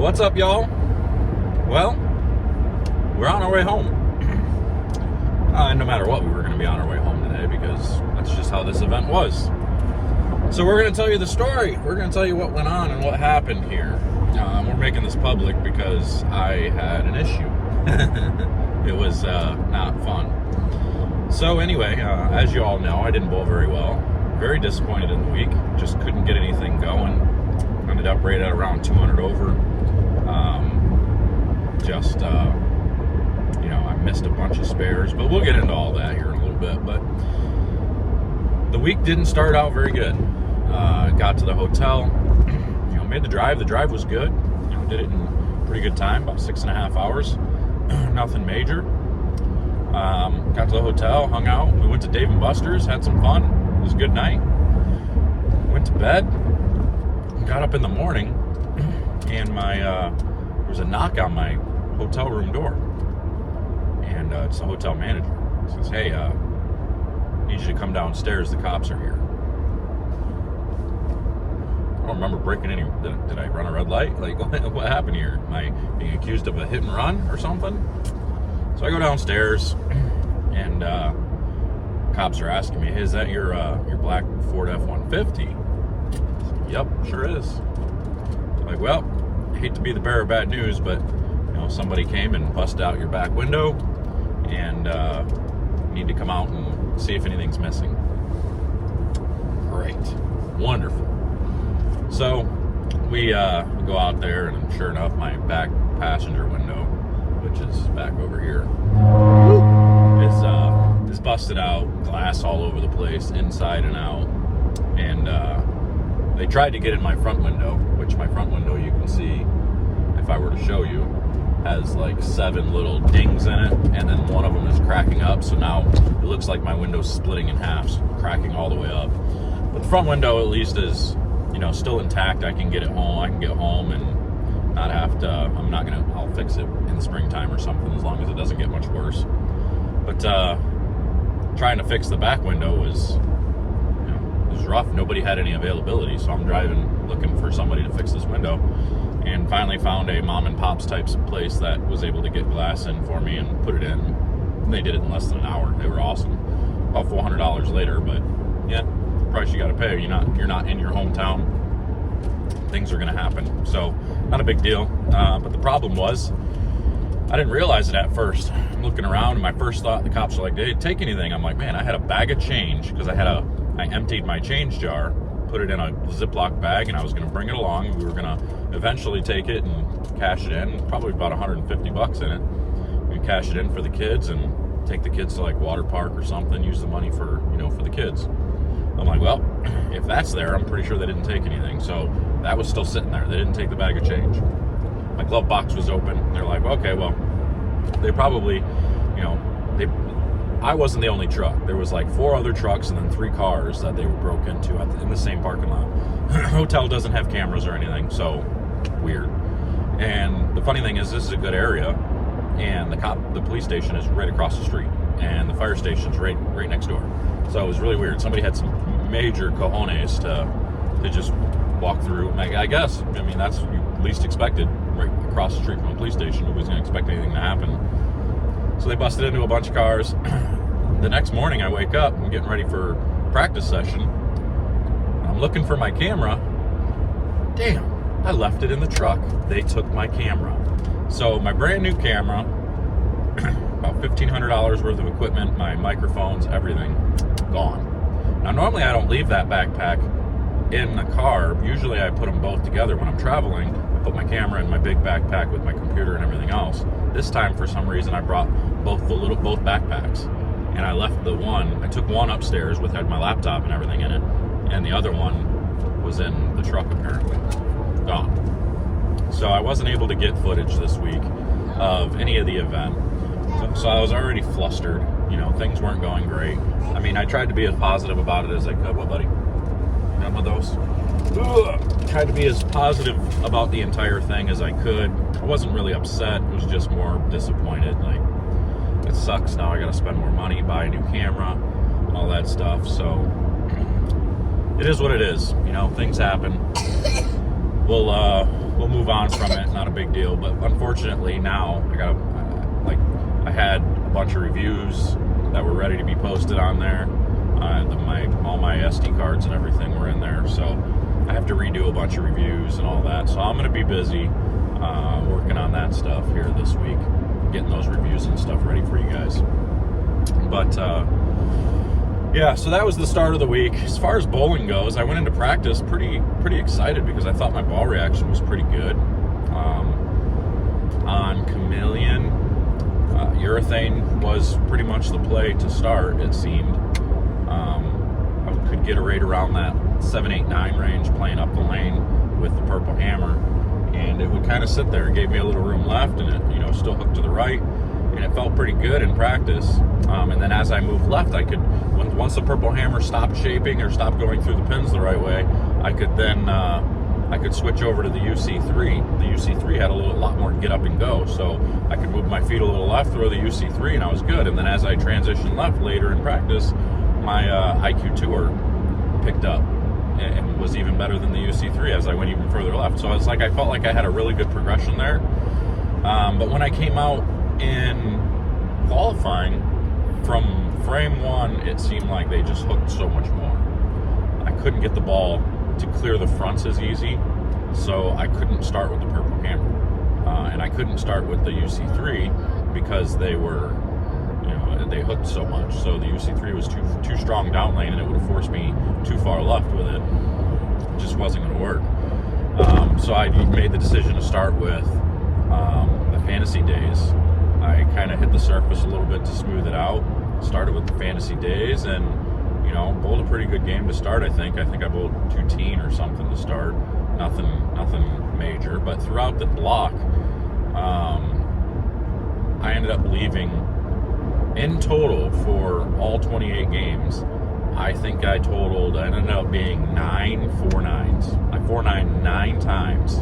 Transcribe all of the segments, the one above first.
What's up, y'all? Well, we're on our way home. No matter what, we were going to be on our way home today because that's just how this event was. So we're going to tell you the story. We're going to tell you what went on and what happened here. We're making this public because I had an issue. It was not fun. So anyway, as you all know, I didn't bowl very well. Very disappointed in the week. Just couldn't get anything going. Ended up right at around 200 over. I missed a bunch of spares, but we'll get into all that here in a little bit. But the week didn't start out very good. Got to the hotel, made the drive. The drive was good. Did it in pretty good time, about 6.5 hours. Nothing major. Got to the hotel, hung out. We went to Dave & Buster's, had some fun. It was a good night. Went to bed. Got up in the morning, and there was a knock on my hotel room door. And it's the hotel manager. He says, "Hey, need you to come downstairs. The cops are here." I don't remember breaking any. Did I run a red light? Like, what happened here? Am I being accused of a hit and run or something? So I go downstairs, and cops are asking me, "Hey, is that your black Ford F-150? Yep, sure is. I'm like, well, I hate to be the bearer of bad news, but somebody came and busted out your back window, and need to come out and see if anything's missing." Great, wonderful. So we go out there, and sure enough, my back passenger window, which is back over here, is busted out, glass all over the place, inside and out. And they tried to get in my front window, which my front window, you can see, if I were to show you, has like 7 little dings in it, and then one of them is cracking up. So now it looks like my window's splitting in half, cracking all the way up. But the front window at least is, still intact. I can get it home. I can get home and not have to. I'll fix it in the springtime or something, as long as it doesn't get much worse. But trying to fix the back window was rough. Nobody had any availability, so I'm driving looking for somebody to fix this window, and finally found a mom and pop's type place that was able to get glass in for me and put it in. And they did it in less than an hour. They were awesome. About $400 later, but yeah, price you got to pay. You're not in your hometown. Things are going to happen, so not a big deal. But the problem was, I didn't realize it at first. I'm looking around, and my first thought, the cops are like, "They didn't take anything." I'm like, man, I had a bag of change, because I emptied my change jar, put it in a Ziploc bag, and I was going to bring it along. We were going to eventually take it and cash it in, probably about $150 in it. We cash it in for the kids and take the kids to like water park or something, use the money for the kids. I'm like, well, if that's there, I'm pretty sure they didn't take anything. So that was still sitting there. They didn't take the bag of change. My glove box was open. They're like, okay, well, they probably, I wasn't the only truck. There was like 4 other trucks and then 3 cars that they were broke into in the same parking lot. Hotel doesn't have cameras or anything, so weird. And the funny thing is, this is a good area, and the police station is right across the street, and the fire station's right next door. So it was really weird. Somebody had some major cojones to just walk through. I guess. I mean, that's least expected. Right across the street from a police station, nobody's gonna expect anything to happen. So they busted into a bunch of cars. The next morning, I wake up. I'm getting ready for practice session. I'm looking for my camera. Damn, I left it in the truck. They took my camera. So my brand new camera, about $1,500 worth of equipment, my microphones, everything, gone. Now, normally I don't leave that backpack in the car. Usually I put them both together when I'm traveling. I put my camera in my big backpack with my computer and everything else. This time, for some reason, I brought both backpacks, and I left the one. I took one upstairs with had my laptop and everything in it, and the other one was in the truck apparently. Gone. So I wasn't able to get footage this week of any of the event. So I was already flustered. Things weren't going great. I mean, I tried to be as positive about it as I could. What, buddy? Got one of those? Ugh. Tried to be as positive about the entire thing as I could. I wasn't really upset. It was just more disappointed. Like, it sucks now. I got to spend more money, buy a new camera, all that stuff. So it is what it is. Things happen. We'll we'll move on from it. Not a big deal. But unfortunately, now I had a bunch of reviews that were ready to be posted on there. All my SD cards and everything were in there, so I have to redo a bunch of reviews and all that. So I'm going to be busy working on that stuff here this week, getting those reviews and stuff ready for you guys. But yeah, so that was the start of the week. As far as bowling goes, I went into practice pretty excited because I thought my ball reaction was pretty good. On Chameleon, urethane was pretty much the play to start, it seemed. I could get a rate around that 7, 8, 9 range playing up the lane with the purple hammer, and it would kind of sit there. It gave me a little room left, and it still hooked to the right, and it felt pretty good in practice. And then as I moved left, I could, once the purple hammer stopped shaping or stopped going through the pins the right way, I could then I could switch over to the UC3. The UC3 had a lot more get up and go, so I could move my feet a little left, throw the UC3, and I was good. And then as I transitioned left later in practice, my IQ Tour picked up and was even better than the UC3 as I went even further left. So it's like I felt like I had a really good progression there. But when I came out in qualifying, from frame 1, it seemed like they just hooked so much more. I couldn't get the ball to clear the fronts as easy, so I couldn't start with the purple hammer. And I couldn't start with the UC3 because they were, they hooked so much. So the UC3 was too strong down lane, and it would have forced me too far left with it. It just wasn't going to work. So I made the decision to start with the Fantasy Days. I kind of hit the surface a little bit to smooth it out. Started with the Fantasy Days, and bowled a pretty good game to start. I think I bowled 2-teen or something to start. Nothing major. But throughout the block, I ended up leaving. In total, for all 28 games, I think I ended up being 9 4-9s. I 4-9 9 times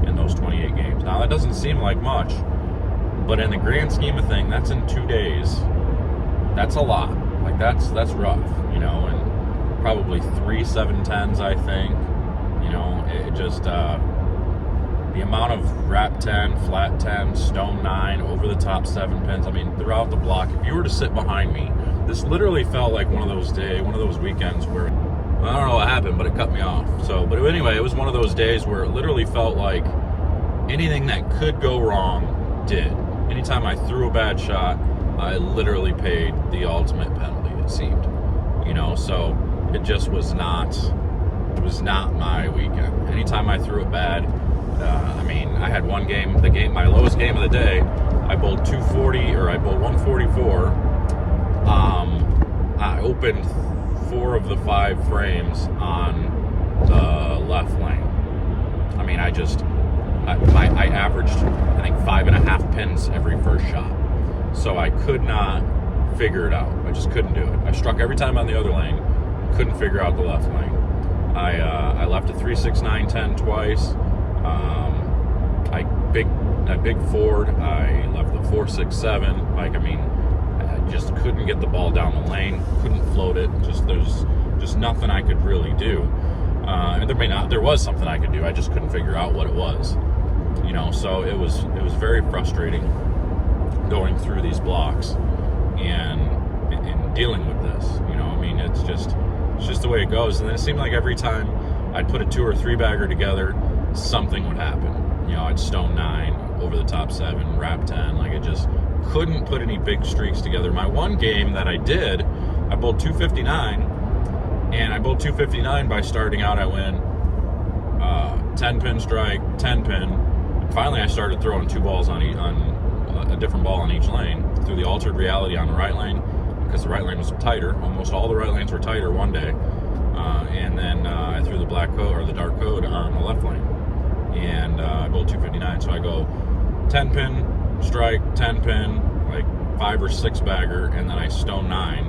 in those 28 games. Now, that doesn't seem like much, but in the grand scheme of things, that's in 2 days. That's a lot. Like, that's rough, and probably 3 7-10s, I think. It just, the amount of wrap 10, flat 10, stone 9, over the top 7 pins. I mean, throughout the block, if you were to sit behind me, this literally felt like one of those weekends where, I don't know what happened, but it cut me off. But anyway, it was one of those days where it literally felt like anything that could go wrong did. Anytime I threw a bad shot, I literally paid the ultimate penalty, it seemed. So it just was not my weekend. Anytime I threw it bad, I had one game, my lowest game of the day, I bowled 240, or I bowled 144. I opened 4 of the 5 frames on the left lane. I averaged, I think, 5.5 pins every first shot. So I could not figure it out. I just couldn't do it. I struck every time on the other lane, couldn't figure out the left lane. I left a 3, 6, 9, 10 twice. I big forward. I left the 4, 6, 7. I just couldn't get the ball down the lane. Couldn't float it. There's just nothing I could really do. And there was something I could do. I just couldn't figure out what it was. So it was very frustrating going through these blocks and dealing with this. It's just the way it goes. And then it seemed like every time I'd put a 2 or 3 bagger together, something would happen. I'd stone 9, over the top 7, wrap 10. It just couldn't put any big streaks together. My one game that I did, I bowled 259, and I bowled 259 by starting out. I went 10 pin strike, 10 pin. Finally, I started throwing 2 balls on a different ball on each lane. Threw the altered reality on the right lane because the right lane was tighter. Almost all the right lanes were tighter one day. And then I threw the black code, or the dark code, on the left lane. And I bowled 259. So I go 10 pin strike, 10 pin, 5 or 6 bagger, and then I stone 9.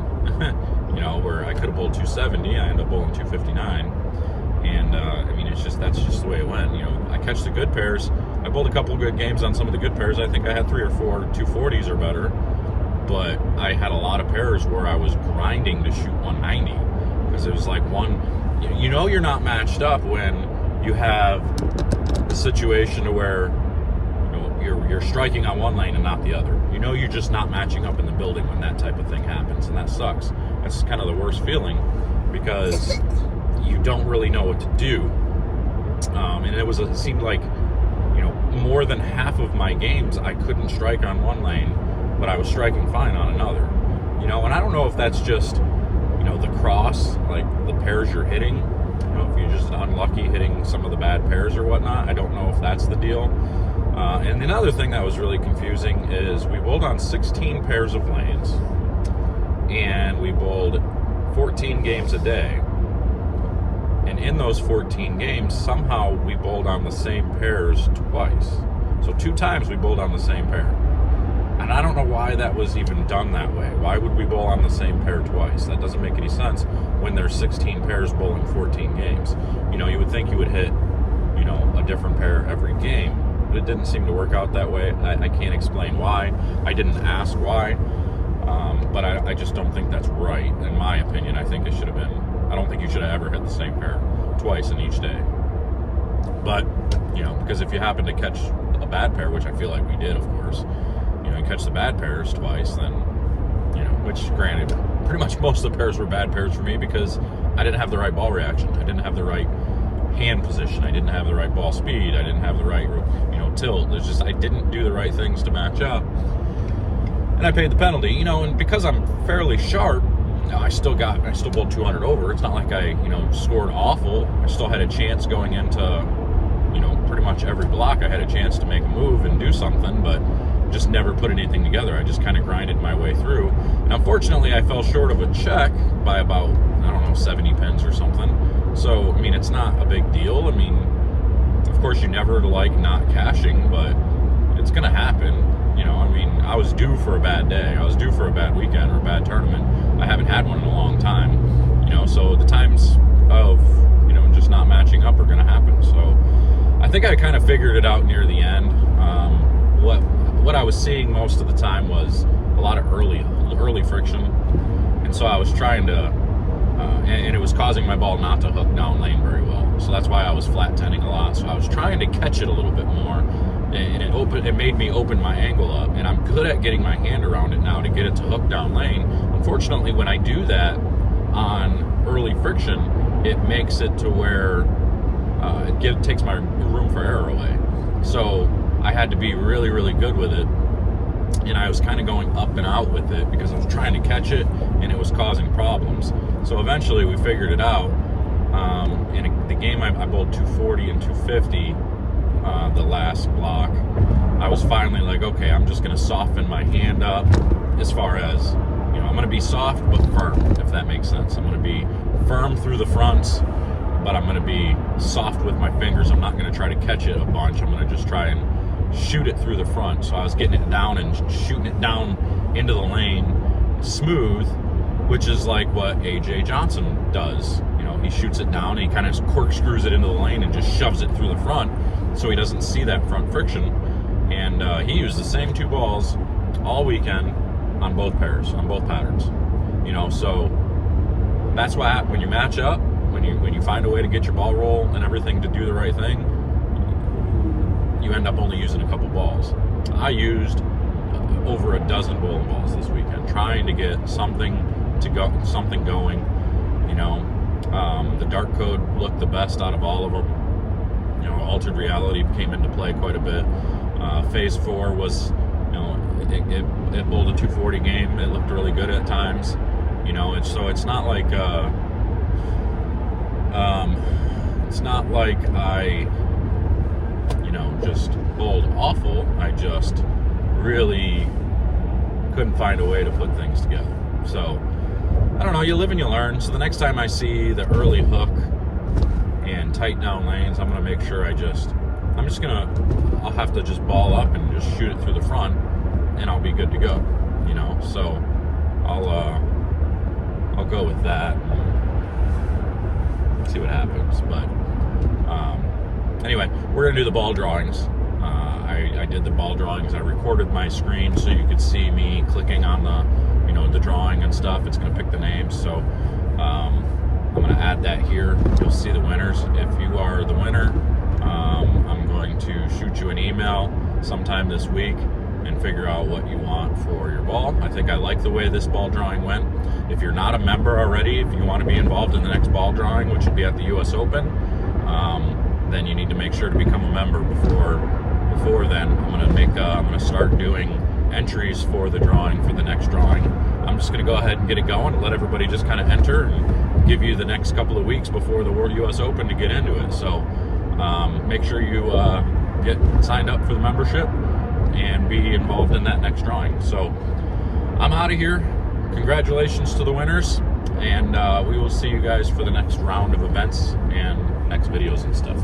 Where I could have bowled 270, I ended up bowling 259. And that's just the way it went. I catch the good pairs. I bowled a couple of good games on some of the good pairs. I think I had 3 or 4 240s or better, but I had a lot of pairs where I was grinding to shoot 190 because it was like one. You're not matched up when you have the situation to where you're striking on one lane and not the other. You're just not matching up in the building when that type of thing happens, and that sucks. That's kind of the worst feeling because you don't really know what to do. And it seemed like more than half of my games I couldn't strike on one lane, but I was striking fine on another. And I don't know if that's just the cross, like the pairs you're hitting. If you're just unlucky hitting some of the bad pairs or whatnot. I don't know if that's the deal. And another thing that was really confusing is we bowled on 16 pairs of lanes, and we bowled 14 games a day. And in those 14 games, somehow we bowled on the same pairs twice. So 2 times we bowled on the same pair. And I don't know why that was even done that way. Why would we bowl on the same pair twice? That doesn't make any sense when there's 16 pairs bowling 14 games. You would think you would hit, a different pair every game. But it didn't seem to work out that way. I can't explain why. I didn't ask why. But I just don't think that's right, in my opinion. I think it should have been. I don't think you should have ever hit the same pair twice in each day. But, because if you happen to catch a bad pair, which I feel like we did, of course, you catch the bad pairs twice, then, which granted, pretty much most of the pairs were bad pairs for me because I didn't have the right ball reaction. I didn't have the right hand position. I didn't have the right ball speed. I didn't have the right, tilt. It's just I didn't do the right things to match up. And I paid the penalty, and because I'm fairly sharp, I still bowled 200 over. It's not like I, scored awful. I still had a chance going into, pretty much every block. I had a chance to make a move and do something, but just never put anything together. I just kind of grinded my way through. And unfortunately, I fell short of a check by about, 70 pins or something. So, it's not a big deal. Of course, you never like not cashing, but it's going to happen. I was due for a bad day. I was due for a bad weekend or a bad tournament. I haven't had one in a long time. So the times of, just not matching up are going to happen. So I think I kind of figured it out near the end. What I was seeing most of the time was a lot of early friction. And so I was trying to, and it was causing my ball not to hook down lane very well. So that's why I was flat tending a lot. So I was trying to catch it a little bit more, and it made me open my angle up. And I'm good at getting my hand around it now to get it to hook down lane. Unfortunately, when I do that on early friction, it makes it to where it takes my room for error away. So I had to be really, really good with it. And I was kind of going up and out with it because I was trying to catch it and it was causing problems. So eventually we figured it out. In the game, I bowled 240 and 250 the last block. I was finally like, okay, I'm just going to soften my hand up as far as, I'm going to be soft but firm, if that makes sense. I'm going to be firm through the fronts, but I'm going to be soft with my fingers. I'm not going to try to catch it a bunch. I'm going to just try and shoot it through the front. So I was getting it down and shooting it down into the lane smooth, which is like what AJ Johnson does. He shoots it down and he kind of corkscrews it into the lane and just shoves it through the front so he doesn't see that front friction. And he used the same 2 balls all weekend on both pairs, on both patterns. So that's what happens when you match up, when you find a way to get your ball roll and everything to do the right thing, you end up only using a couple balls. I used over a dozen bowling balls this weekend, trying to get something going. The dark code looked the best out of all of them. Altered reality came into play quite a bit. Phase 4 was, it bowled a 240 game. It looked really good at times. It's not like I just bowled awful. I just really couldn't find a way to put things together. So I don't know, you live and you learn. So the next time I see the early hook and tight down lanes, I'm going to make sure I'll have to just ball up and just shoot it through the front and I'll be good to go, so I'll go with that and see what happens. But anyway, we're going to do the ball drawings. I did the ball drawings. I recorded my screen so you could see me clicking on the drawing and stuff. It's going to pick the names. So I'm going to add that here. You'll see the winners. If you are the winner, to shoot you an email sometime this week and figure out what you want for your ball. I think I like the way this ball drawing went. If you're not a member already, if you want to be involved in the next ball drawing, which would be at the US Open, then you need to make sure to become a member before then. I'm gonna start doing entries for the drawing for the next drawing. I'm just gonna go ahead and get it going and let everybody just kind of enter and give you the next couple of weeks before the World US Open to get into it. So make sure you get signed up for the membership and be involved in that next drawing. So I'm out of here. Congratulations to the winners, and we will see you guys for the next round of events and next videos and stuff.